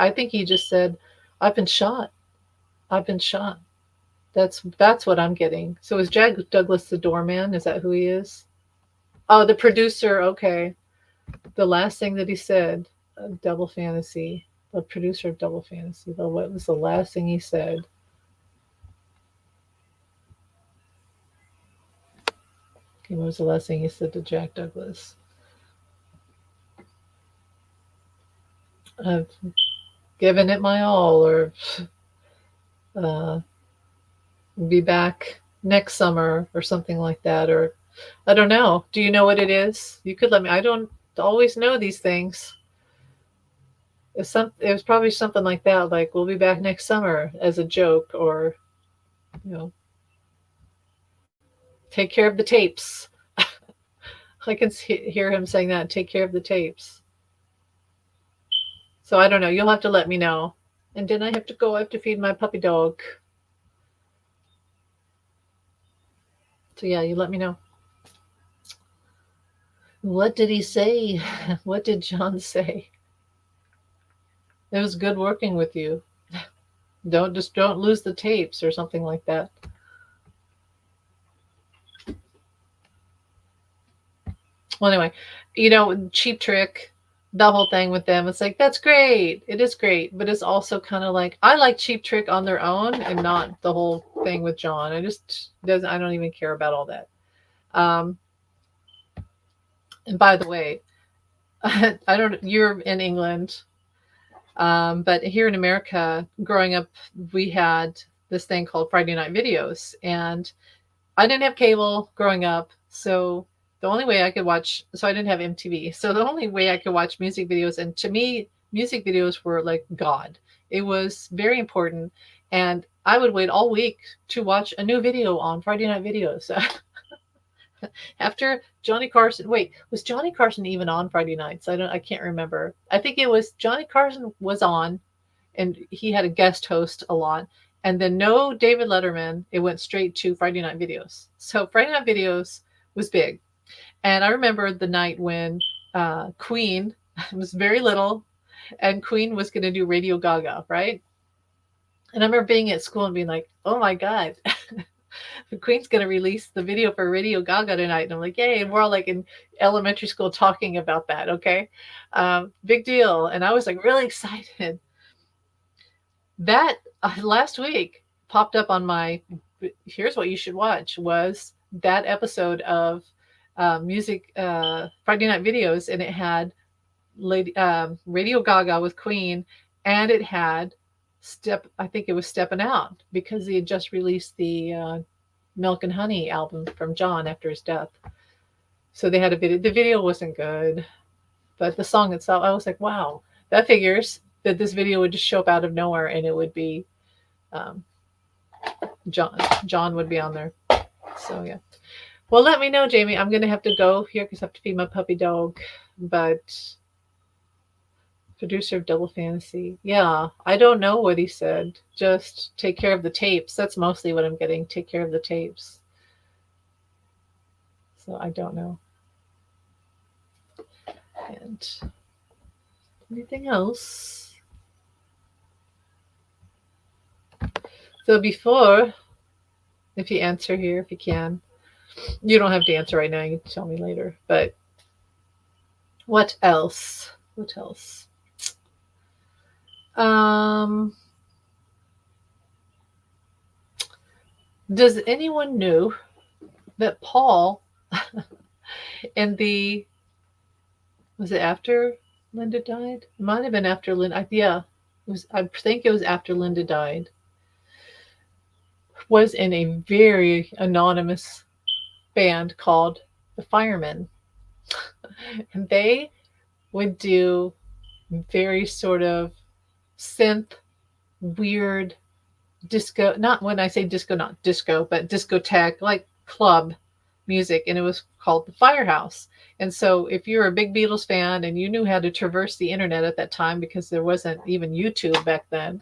I think he just said, "I've been shot. I've been shot." That's what I'm getting. So is Jack Douglas the doorman? Is that who he is? Oh, the producer. Okay. The last thing that he said, Double Fantasy, the producer of Double Fantasy. What was the last thing he said? Okay, what was the last thing he said to Jack Douglas? I've given it my all, or uh, be back next summer, or something like that, or I don't know. Do you know what it is? You could let me. I don't always know these things. It was probably something like that, like we'll be back next summer as a joke, or you know, take care of the tapes. I can hear him saying that. Take care of the tapes. So I don't know. You'll have to let me know. And then I have to go. I have to feed my puppy dog. So yeah, you let me know. What did he say? What did John say? It was good working with you. Don't lose the tapes or something like that. Well, anyway, Cheap Trick, the whole thing with them, it's like that's great. It is great, but it's also kind of like I like Cheap Trick on their own and not the whole thing with John. I don't even care about all that. Um, and by the way, I don't. You're in England. But here in America, growing up, we had this thing called Friday Night Videos, and I didn't have cable growing up, so the only way I could watch, so I didn't have MTV, so the only way I could watch music videos, and to me, music videos were like God. It was very important, and I would wait all week to watch a new video on Friday Night Videos. After Johnny Carson, wait, was Johnny Carson even on Friday nights? I can't remember. I think it was Johnny Carson was on, and he had a guest host a lot. And then no David Letterman. It went straight to Friday Night Videos. So Friday Night Videos was big. And I remember the night when Queen was very little, and Queen was going to do Radio Gaga, right? And I remember being at school and being like, "Oh my God, the Queen's going to release the video for Radio Gaga tonight." And I'm like, "Yay!" And we're all like in elementary school talking about that. Okay, big deal. And I was like really excited. That last week, popped up on my here's what you should watch was that episode of music Friday Night Videos, and it had Radio Gaga with Queen, and it had I think it was Steppin' Out, because he had just released the Milk and Honey album from John after his death. So they had a video. The video wasn't good, but the song itself, I was like, wow, that figures that this video would just show up out of nowhere, and it would be um, John. John would be on there. So yeah. Well, let me know, Jamie. I'm gonna have to go here because I have to feed my puppy dog. But producer of Double Fantasy, yeah, I don't know what he said. Just take care of the tapes. That's mostly what I'm getting. Take care of the tapes. So I don't know. And anything else? So before, if you answer here, if you can, you don't have to answer right now. You can tell me later. But what else? What else? Does anyone know that Paul in the, was it after Linda died? It might have been after Linda. Yeah, it was. I think it was after Linda died. Was in a very anonymous band called the Firemen, and they would do very sort of synth, weird disco. Not when I say disco, not disco, but discotheque, like club music, and it was called the Firehouse. And so if you're a big Beatles fan and you knew how to traverse the internet at that time, because there wasn't even YouTube back then,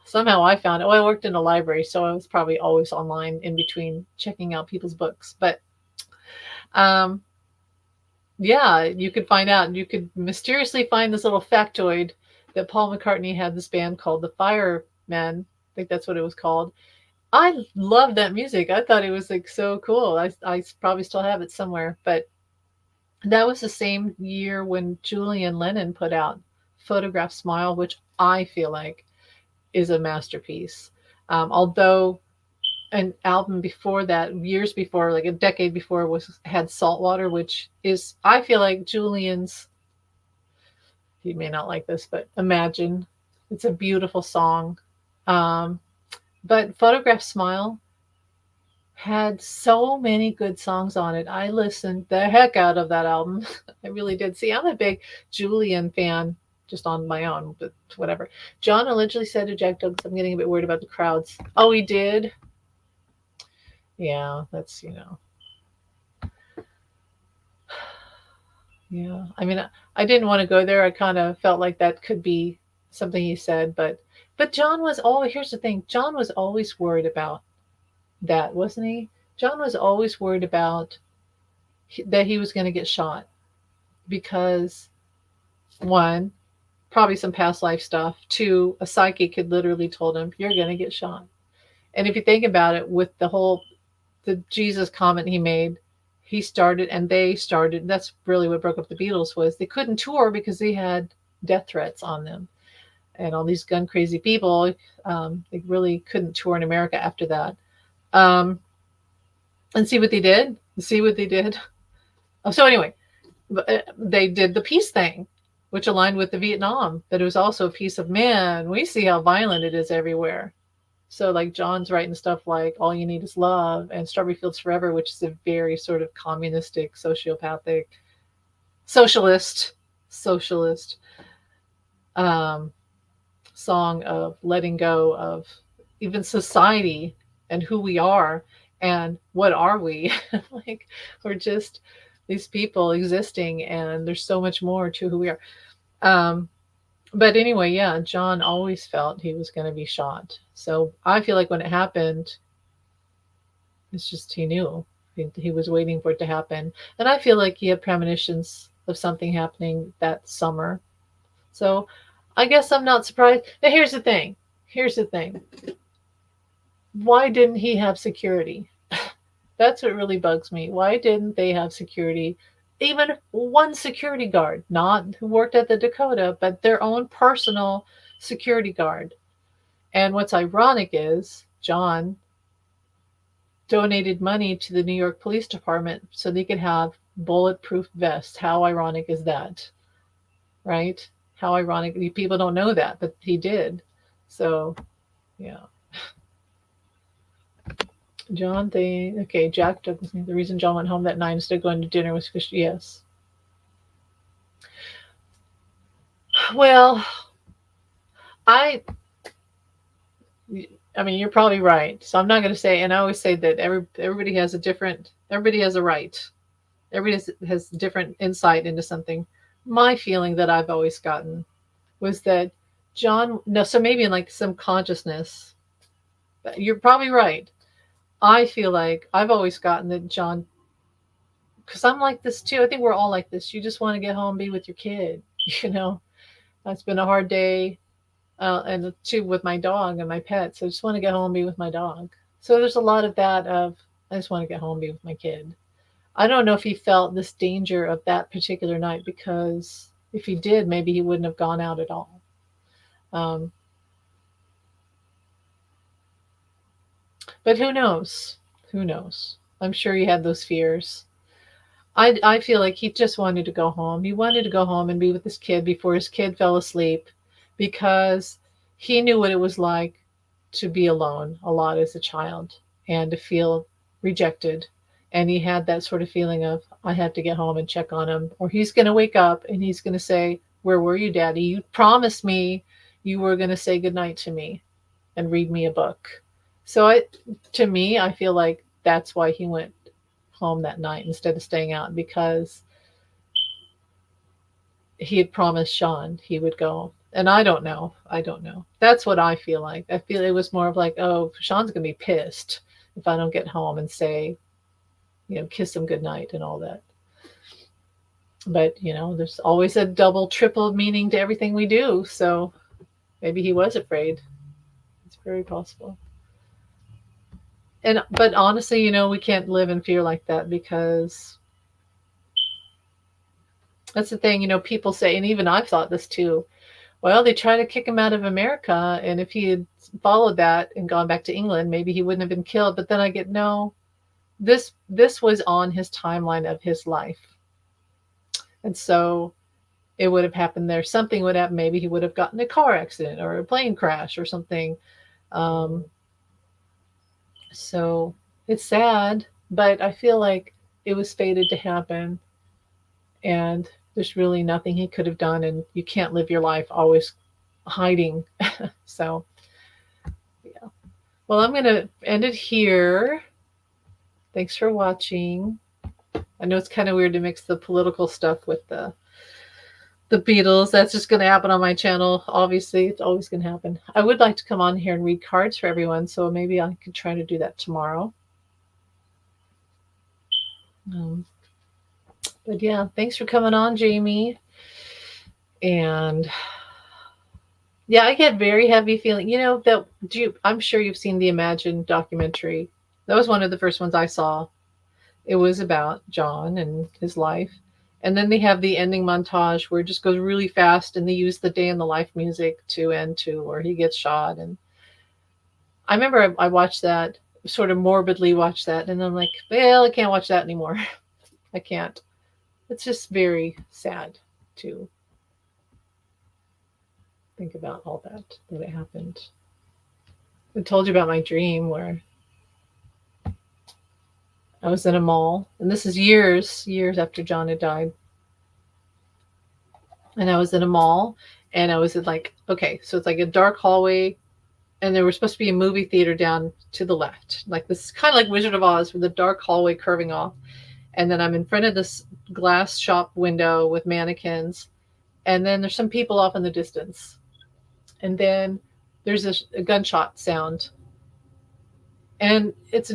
somehow I found it. Well, I worked in a library, so I was probably always online in between checking out people's books. But um, yeah, you could find out, and you could mysteriously find this little factoid that Paul McCartney had this band called the Firemen. I think that's what it was called. I love that music. I thought it was like so cool. I probably still have it somewhere, but that was the same year when Julian Lennon put out Photograph Smile, which I feel like is a masterpiece. Although an album before that, years before, like a decade before, had Saltwater, which is, I feel like, Julian's. He may not like this, but Imagine. It's a beautiful song. Um, but Photograph Smile had so many good songs on it. I listened the heck out of that album. I really did. See, I'm a big Julian fan, just on my own, but whatever. John allegedly said to Jack Douglas, I'm getting a bit worried about the crowds. Oh, he did? Yeah, that's, yeah. I mean, I didn't want to go there. I kind of felt like that could be something he said, but John was always, here's the thing, John was always worried about that, wasn't he? John was always worried about that he was going to get shot because, one, probably some past life stuff. Two, a psychic had literally told him, you're going to get shot. And if you think about it, with the Jesus comment he made, he started and they started. That's really what broke up the Beatles, was they couldn't tour because they had death threats on them. And all these gun crazy people, they really couldn't tour in America after that. And see what they did? See what they did? Oh, so anyway, they did the peace thing, which aligned with the Vietnam, that it was also a piece of, man, we see how violent it is everywhere. So like John's writing stuff like All You Need Is Love and Strawberry Fields Forever, which is a very sort of communistic, sociopathic, socialist song of letting go of even society and who we are and what are we. Like, we're just these people existing, and there's so much more to who we are. But anyway, yeah, John always felt he was going to be shot. So I feel like when it happened, it's just he knew. He was waiting for it to happen. And I feel like he had premonitions of something happening that summer. So I guess I'm not surprised. Now, here's the thing. Here's the thing. Why didn't he have security? That's what really bugs me. Why didn't they have security? Even one security guard, not who worked at the Dakota, but their own personal security guard. And what's ironic is John donated money to the New York Police Department so they could have bulletproof vests. How ironic is that? Right? How ironic. People don't know that, but he did. So, yeah. John, okay, Jack Douglas. The reason John went home that night instead of going to dinner was because, yes. Well, I mean, you're probably right. So I'm not going to say, and I always say that everybody has a right. Everybody has different insight into something. My feeling that I've always gotten was that John, no, so maybe in like some consciousness, but you're probably right. I feel like I've always gotten that John, because I'm like this too. I think we're all like this. You just want to get home and be with your kid. You know, it's been a hard day, and too with my dog and my pets. So I just want to get home and be with my dog. So there's a lot of that of I just want to get home and be with my kid. I don't know if he felt this danger of that particular night, because if he did, maybe he wouldn't have gone out at all. Um, but who knows? Who knows? I'm sure he had those fears. I feel like he just wanted to go home. He wanted to go home and be with his kid before his kid fell asleep, because he knew what it was like to be alone a lot as a child and to feel rejected. And he had that sort of feeling of, I have to get home and check on him, or he's going to wake up and he's going to say, "Where were you, Daddy? You promised me you were going to say goodnight to me and read me a book." So to me, I feel like that's why he went home that night instead of staying out, because he had promised Sean he would go. And I don't know. I don't know. That's what I feel like. I feel it was more of like, oh, Sean's going to be pissed if I don't get home and say, kiss him goodnight and all that. But, there's always a double, triple meaning to everything we do. So maybe he was afraid. It's very possible. But honestly, we can't live in fear like that, because that's the thing, people say, and even I've thought this too. Well, they try to kick him out of America, and if he had followed that and gone back to England, maybe he wouldn't have been killed. But then I get, no, this was on his timeline of his life. And so it would have happened there. Something would happen. Maybe he would have gotten a car accident or a plane crash or something. So it's sad, but I feel like it was fated to happen. And there's really nothing he could have done. And you can't live your life always hiding. So, yeah. Well, I'm going to end it here. Thanks for watching. I know it's kind of weird to mix the political stuff with the Beatles. That's just going to happen on my channel. Obviously, it's always going to happen. I would like to come on here and read cards for everyone, so maybe I could try to do that tomorrow. But yeah, thanks for coming on, Jamie. And yeah, I get very heavy feeling. I'm sure you've seen the Imagine documentary. That was one of the first ones I saw. It was about John and his life. And then they have the ending montage where it just goes really fast, and they use the day in the life music to end to where he gets shot. And I remember I watched that, sort of morbidly watched that, and I'm like, well, I can't watch that anymore. I can't. It's just very sad to think about all that it happened. I told you about my dream where I was in a mall, and this is years after John had died. And I was in a mall, and I was in okay, so it's like a dark hallway, and there was supposed to be a movie theater down to the left. Like this, kind of like Wizard of Oz, with the dark hallway curving off. And then I'm in front of this glass shop window with mannequins. And then there's some people off in the distance. And then there's a gunshot sound. And it's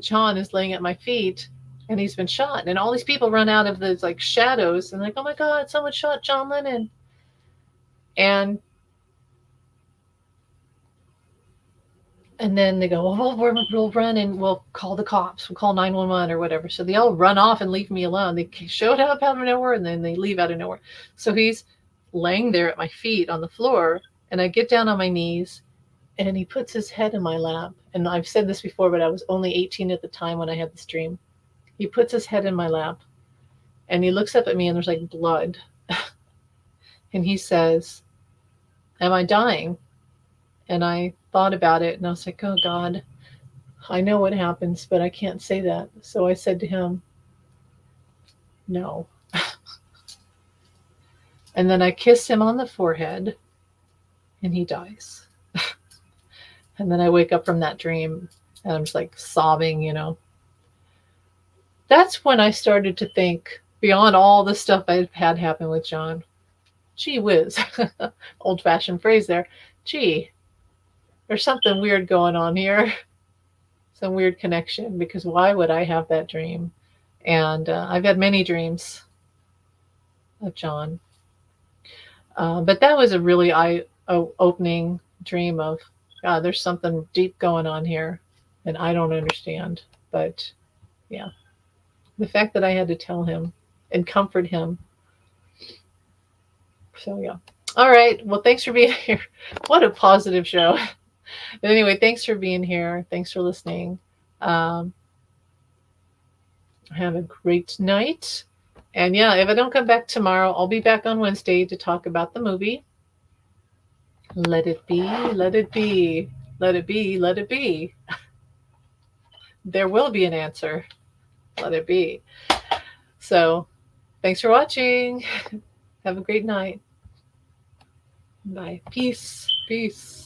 John is laying at my feet, and he's been shot. And all these people run out of the shadows, and oh my God, someone shot John Lennon. And then they go, well, we'll run and we'll call the cops. We'll call 911 or whatever. So they all run off and leave me alone. They showed up out of nowhere, and then they leave out of nowhere. So he's laying there at my feet on the floor, and I get down on my knees, and he puts his head in my lap. And I've said this before, but I was only 18 at the time when I had this dream. He puts his head in my lap and he looks up at me and there's like blood. And he says, "Am I dying?" And I thought about it and I was like, oh God, I know what happens, but I can't say that. So I said to him, no. And then I kiss him on the forehead and he dies. And then I wake up from that dream and I'm just like sobbing, you know. That's when I started to think, beyond all the stuff I've had happen with John, gee whiz, old fashioned phrase there, gee, there's something weird going on here, some weird connection, because why would I have that dream? And I've had many dreams of John. But that was a really eye-opening dream of, God, there's something deep going on here, and I don't understand. But yeah, the fact that I had to tell him and comfort him. So yeah. All right. Well, thanks for being here. What a positive show. But anyway, thanks for being here. Thanks for listening. Um, have a great night. And yeah, if I don't come back tomorrow, I'll be back on Wednesday to talk about the movie. Let it be, let it be, let it be, let it be. There will be an answer. Let it be. So, thanks for watching. Have a great night. Bye. Peace. Peace.